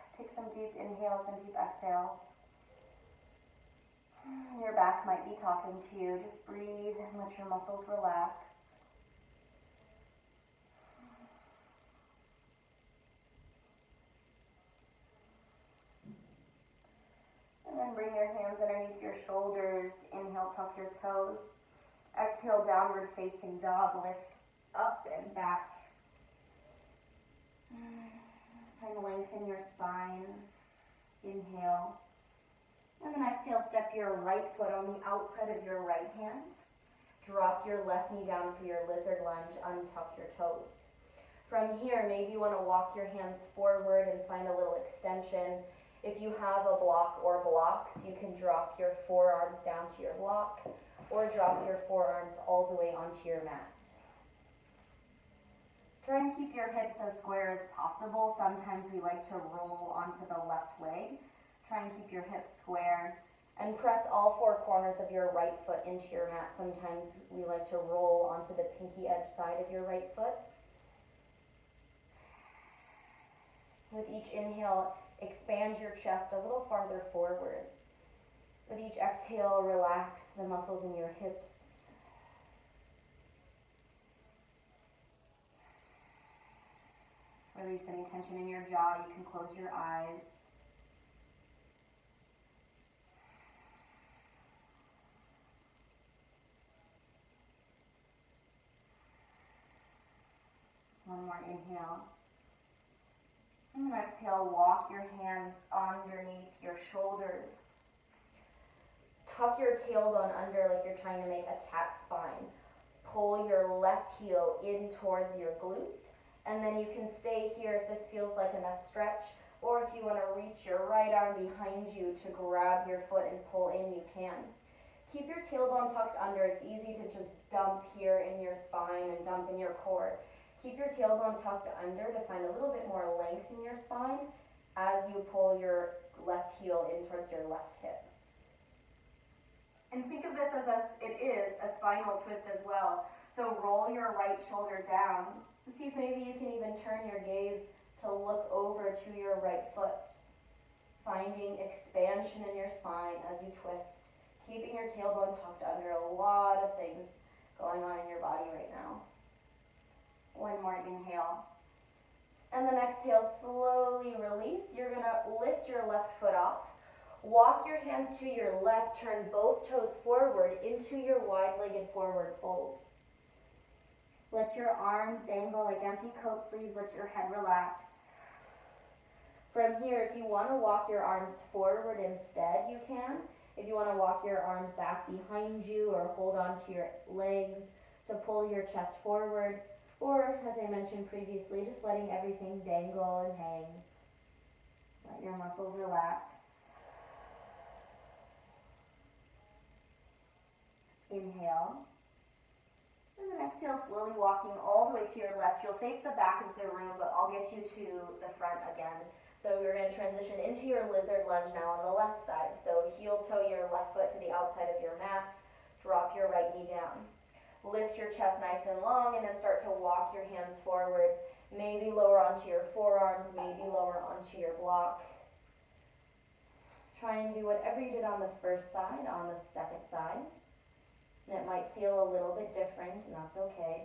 Just take some deep inhales and deep exhales. Your back might be talking to you. Just breathe and let your muscles relax. And then bring your hands underneath your shoulders. Inhale, tuck your toes. Exhale, downward facing dog. Lift up and back. Try to lengthen your spine. Inhale. And then exhale, step your right foot on the outside of your right hand. Drop your left knee down for your lizard lunge. Untuck your toes. From here, maybe you want to walk your hands forward and find a little extension. If you have a block or blocks, you can drop your forearms down to your block or drop your forearms all the way onto your mat. Try and keep your hips as square as possible. Sometimes we like to roll onto the left leg. Try and keep your hips square and press all 4 corners of your right foot into your mat. Sometimes we like to roll onto the pinky edge side of your right foot. With each inhale, expand your chest a little farther forward. With each exhale, relax the muscles in your hips. Release any tension in your jaw. You can close your eyes. One more inhale. And then exhale, walk your hands underneath your shoulders. Tuck your tailbone under like you're trying to make a cat spine. Pull your left heel in towards your glute. And then you can stay here if this feels like enough stretch. Or if you want to reach your right arm behind you to grab your foot and pull in, you can. Keep your tailbone tucked under. It's easy to just dump here in your spine and dump in your core. Keep your tailbone tucked under to find a little bit more length in your spine as you pull your left heel in towards your left hip. And think of this as it is a spinal twist as well. So roll your right shoulder down. See if maybe you can even turn your gaze to look over to your right foot. Finding expansion in your spine as you twist. Keeping your tailbone tucked under. A lot of things going on in your body right now. One more inhale. And then exhale, slowly release. You're going to lift your left foot off. Walk your hands to your left. Turn both toes forward into your wide-legged forward fold. Let your arms dangle like empty coat sleeves. Let your head relax. From here, if you want to walk your arms forward instead, you can. If you want to walk your arms back behind you or hold on to your legs to pull your chest forward, or, as I mentioned previously, just letting everything dangle and hang. Let your muscles relax. Inhale. And then exhale, slowly walking all the way to your left. You'll face the back of the room, but I'll get you to the front again. So we're going to transition into your lizard lunge now on the left side. So heel toe your left foot to the outside of your mat. Drop your right knee down. Lift your chest nice and long and then start to walk your hands forward. Maybe lower onto your forearms, maybe lower onto your block. Try and do whatever you did on the first side, on the second side. And it might feel a little bit different, and that's okay.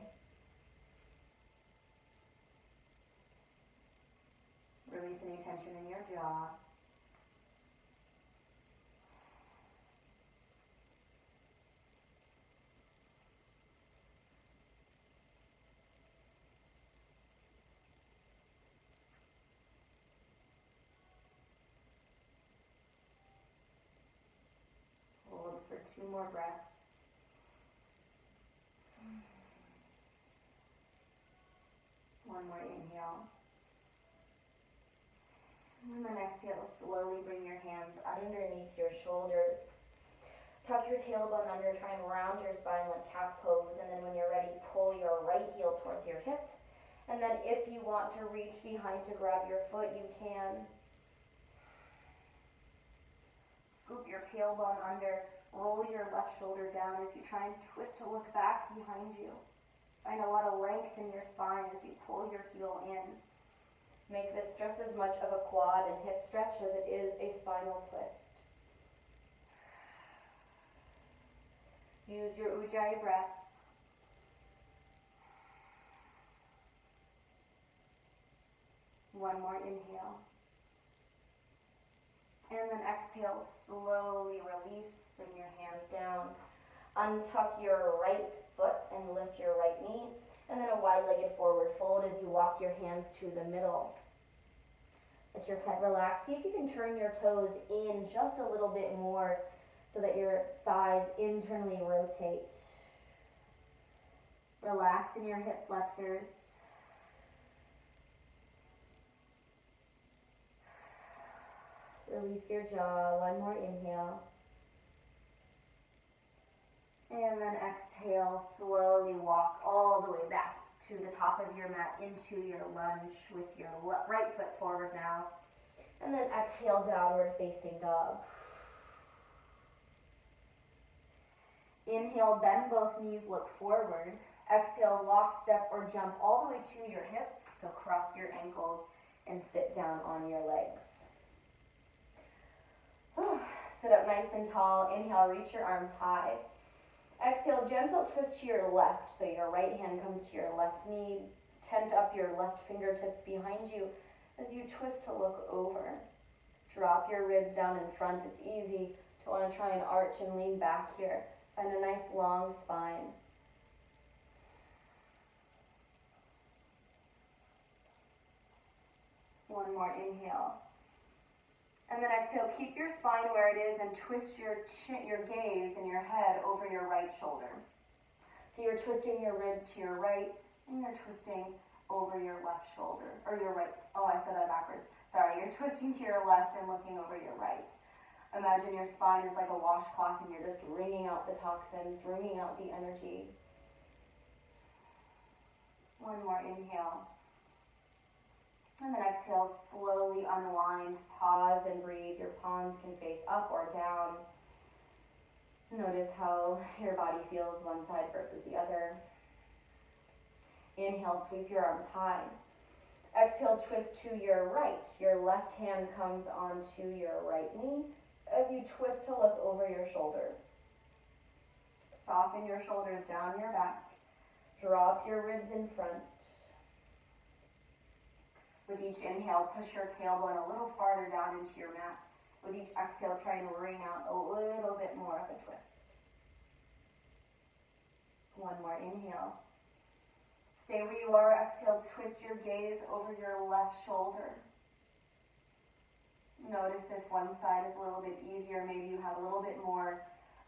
Release any tension in your jaw. Hold for 2 more breaths. One more inhale. And then exhale, slowly bring your hands underneath your shoulders. Tuck your tailbone under, try and round your spine like cat pose, and then when you're ready, pull your right heel towards your hip. And then if you want to reach behind to grab your foot, you can. Scoop your tailbone under, roll your left shoulder down as you try and twist to look back behind you. Find a lot of length in your spine as you pull your heel in. Make this just as much of a quad and hip stretch as it is a spinal twist. Use your Ujjayi breath. One more inhale. And then exhale, slowly release, bring your hands down. Untuck your right foot and lift your right knee. And then a wide-legged forward fold as you walk your hands to the middle. Let your head relax. See if you can turn your toes in just a little bit more so that your thighs internally rotate. Relax in your hip flexors. Release your jaw. One more inhale. And then exhale, slowly walk all the way back to the top of your mat into your lunge with your right foot forward now. And then exhale, downward facing dog. Inhale, bend both knees, look forward. Exhale, walk, step, or jump all the way to your hips. So cross your ankles and sit down on your legs. Sit up nice and tall. Inhale, reach your arms high. Exhale, gentle twist to your left. So your right hand comes to your left knee. Tent up your left fingertips behind you as you twist to look over. Drop your ribs down in front. It's easy to want to try and arch and lean back here. Find a nice long spine. One more inhale. And then exhale, keep your spine where it is and twist your gaze and your head over your right shoulder. So you're twisting your ribs to your right and you're twisting over your left shoulder, or your right. Oh, I said that backwards. Sorry, you're twisting to your left and looking over your right. Imagine your spine is like a washcloth and you're just wringing out the toxins, wringing out the energy. One more inhale. And then exhale, slowly unwind, pause and breathe. Your palms can face up or down. Notice how your body feels one side versus the other. Inhale, sweep your arms high. Exhale, twist to your right. Your left hand comes onto your right knee as you twist to look over your shoulder. Soften your shoulders down your back. Drop your ribs in front. With each inhale, push your tailbone a little farther down into your mat. With each exhale, try and wring out a little bit more of a twist. One more inhale. Stay where you are. Exhale, twist your gaze over your left shoulder. Notice if one side is a little bit easier, maybe you have a little bit more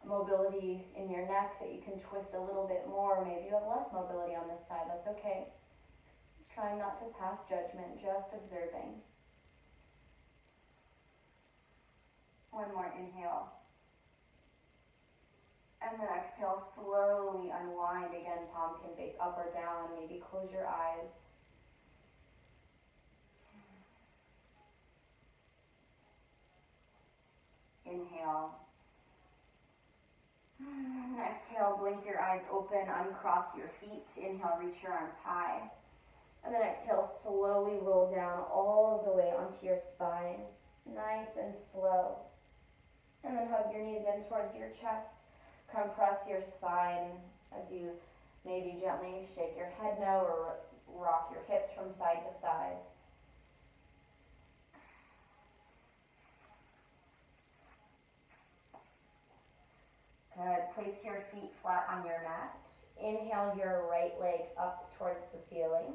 mobility in your neck that you can twist a little bit more. Maybe you have less mobility on this side. That's okay. Just trying not to pass judgment, just observing. One more inhale. And then exhale, slowly unwind. Again, palms can face up or down. Maybe close your eyes. Inhale. And then exhale, blink your eyes open, uncross your feet. Inhale, reach your arms high. And then exhale, slowly roll down all the way onto your spine. Nice and slow. And then hug your knees in towards your chest. Compress your spine as you maybe gently shake your head no or rock your hips from side to side. Good. Place your feet flat on your mat. Inhale your right leg up towards the ceiling.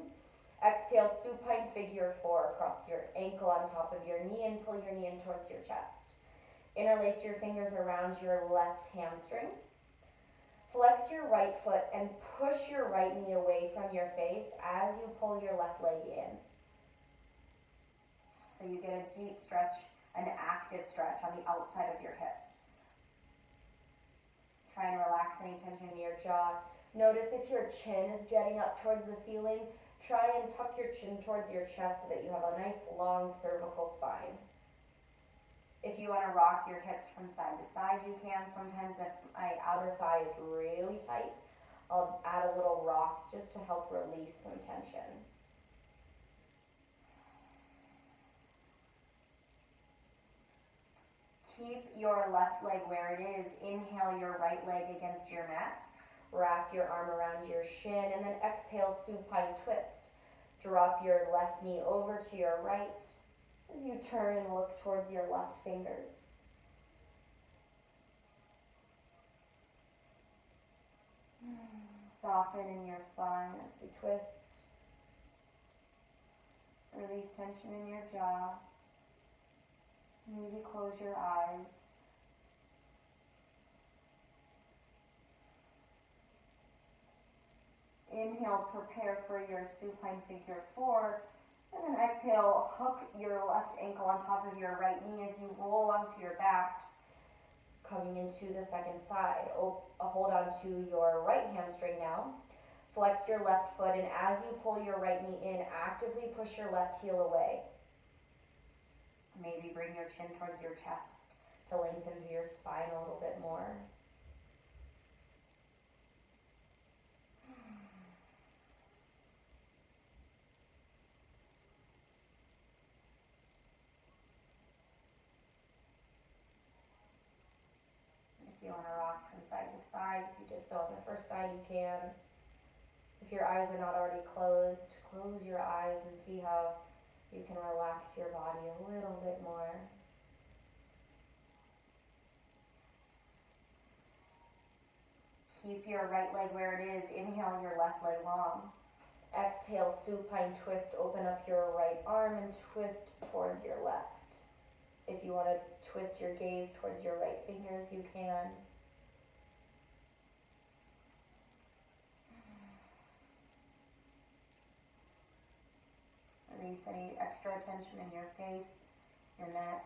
Exhale, supine figure 4 across your ankle on top of your knee and pull your knee in towards your chest. Interlace your fingers around your left hamstring. Flex your right foot and push your right knee away from your face as you pull your left leg in. So you get a deep stretch, an active stretch on the outside of your hips. Try and relax any tension in your jaw. Notice if your chin is jetting up towards the ceiling, try and tuck your chin towards your chest so that you have a nice long cervical spine. If you want to rock your hips from side to side, you can. Sometimes if my outer thigh is really tight, I'll add a little rock just to help release some tension. Keep your left leg where it is. Inhale your right leg against your mat. Wrap your arm around your shin and then exhale, supine twist. Drop your left knee over to your right as you turn and look towards your left fingers. Soften in your spine as we twist. Release tension in your jaw. Maybe close your eyes. Inhale, prepare for your supine figure 4. And then exhale, hook your left ankle on top of your right knee as you roll onto your back, coming into the second side. Hold on to your right hamstring now. Flex your left foot, and as you pull your right knee in, actively push your left heel away. Maybe bring your chin towards your chest to lengthen your spine a little bit more. If you want to rock from side to side, if you did so on the first side, you can. If your eyes are not already closed, close your eyes and see how you can relax your body a little bit more. Keep your right leg where it is. Inhale your left leg long. Exhale, supine twist. Open up your right arm and twist towards your left. If you want to twist your gaze towards your right fingers, you can. Release any extra tension in your face, your neck.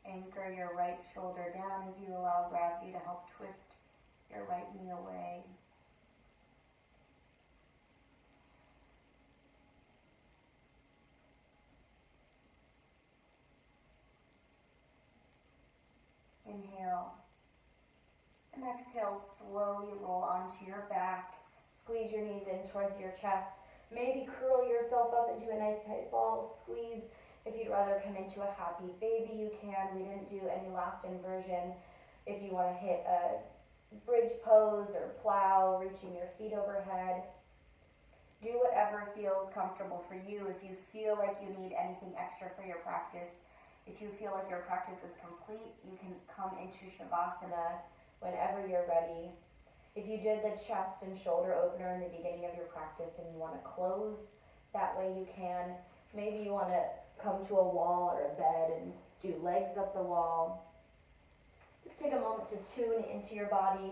Anchor your right shoulder down as you allow gravity to help twist your right knee away. Inhale. And exhale, slowly roll onto your back. Squeeze your knees in towards your chest. Maybe curl yourself up into a nice tight ball. Squeeze. If you'd rather come into a happy baby, you can. We didn't do any last inversion. If you want to hit a bridge pose or plow, reaching your feet overhead. Do whatever feels comfortable for you. If you feel like you need anything extra for your practice, if you feel like your practice is complete, you can come into Shavasana whenever you're ready. If you did the chest and shoulder opener in the beginning of your practice and you want to close that way, you can. Maybe you want to come to a wall or a bed and do legs up the wall. Just take a moment to tune into your body,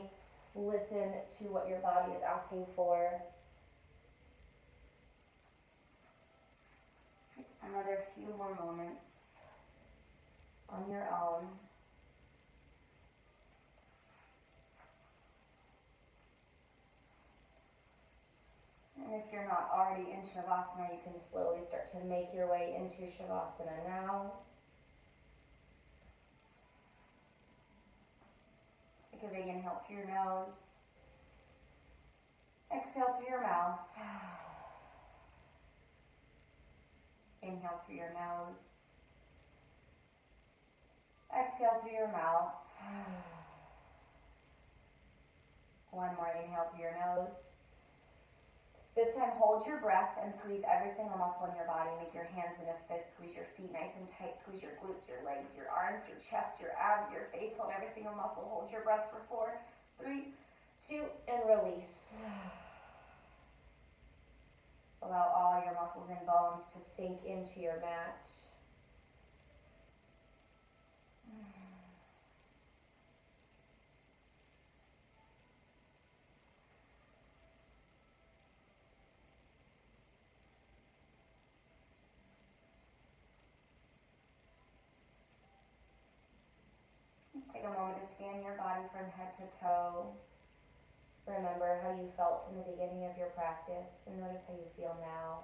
listen to what your body is asking for. Another few more moments on your own. And if you're not already in Shavasana, you can slowly start to make your way into Shavasana now. Take a big inhale through your nose. Exhale through your mouth. Inhale through your nose. Exhale through your mouth. One more inhale through your nose. This time, hold your breath and squeeze every single muscle in your body. Make your hands in a fist. Squeeze your feet nice and tight. Squeeze your glutes, your legs, your arms, your chest, your abs, your face. Hold every single muscle. Hold your breath for 4, 3, 2, and release. Allow all your muscles and bones to sink into your mat. Just take a moment to scan your body from head to toe. Remember how you felt in the beginning of your practice and notice how you feel now.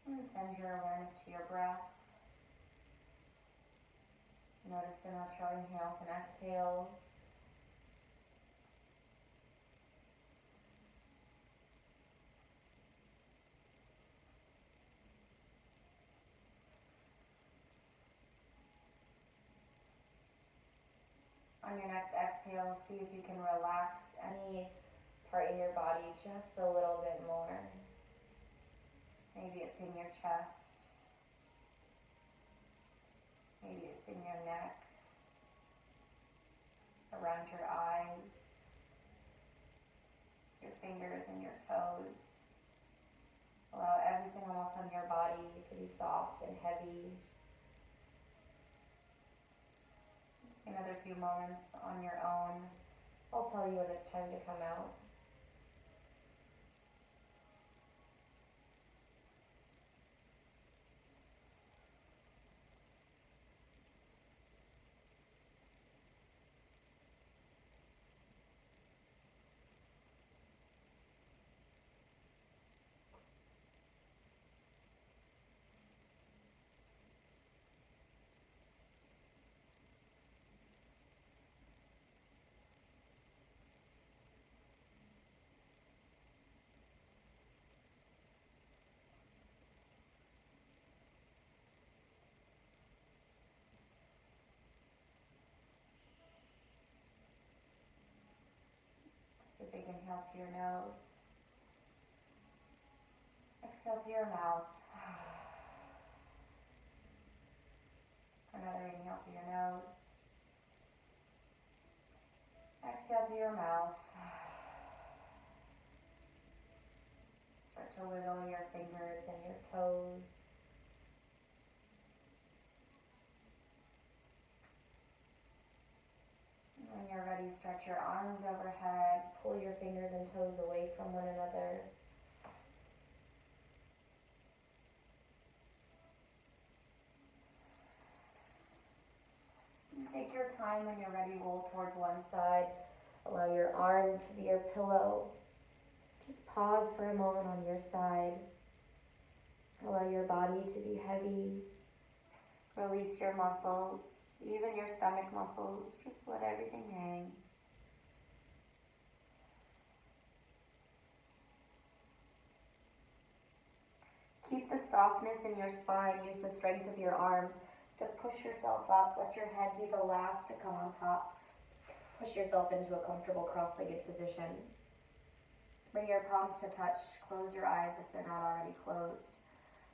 And send your awareness to your breath. Notice the natural inhales and exhales. On your next exhale, see if you can relax any part in your body just a little bit more. Maybe it's in your chest. Maybe it's in your neck, around your eyes, your fingers and your toes. Allow every single muscle in your body to be soft and heavy. Take another few moments on your own. I'll tell you when it's time to come out. Take a big inhale through your nose. Exhale through your mouth. of your mouth. Start to wiggle your fingers and your toes. When you're ready, stretch your arms overhead, pull your fingers and toes away from one another. And take your time. When you're ready, roll towards one side. Allow your arm to be your pillow. Just pause for a moment on your side. Allow your body to be heavy. Release your muscles, even your stomach muscles. Just let everything hang. Keep the softness in your spine. Use the strength of your arms to push yourself up. Let your head be the last to come on top. Push yourself into a comfortable cross-legged position. Bring your palms to touch. Close your eyes if they're not already closed.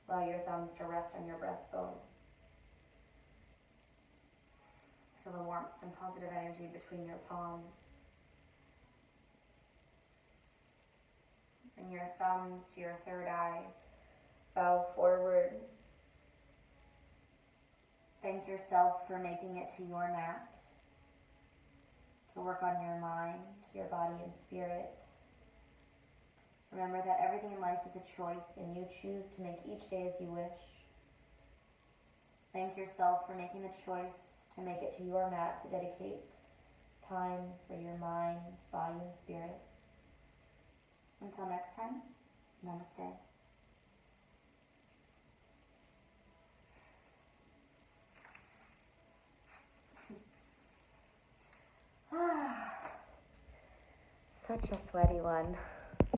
Allow your thumbs to rest on your breastbone. Feel the warmth and positive energy between your palms. Bring your thumbs to your third eye. Bow forward. Thank yourself for making it to your mat, to work on your mind, your body and spirit. Remember that everything in life is a choice and you choose to make each day as you wish. Thank yourself for making the choice to make it to your mat, to dedicate time for your mind, body, and spirit. Until next time, namaste. Such a sweaty one.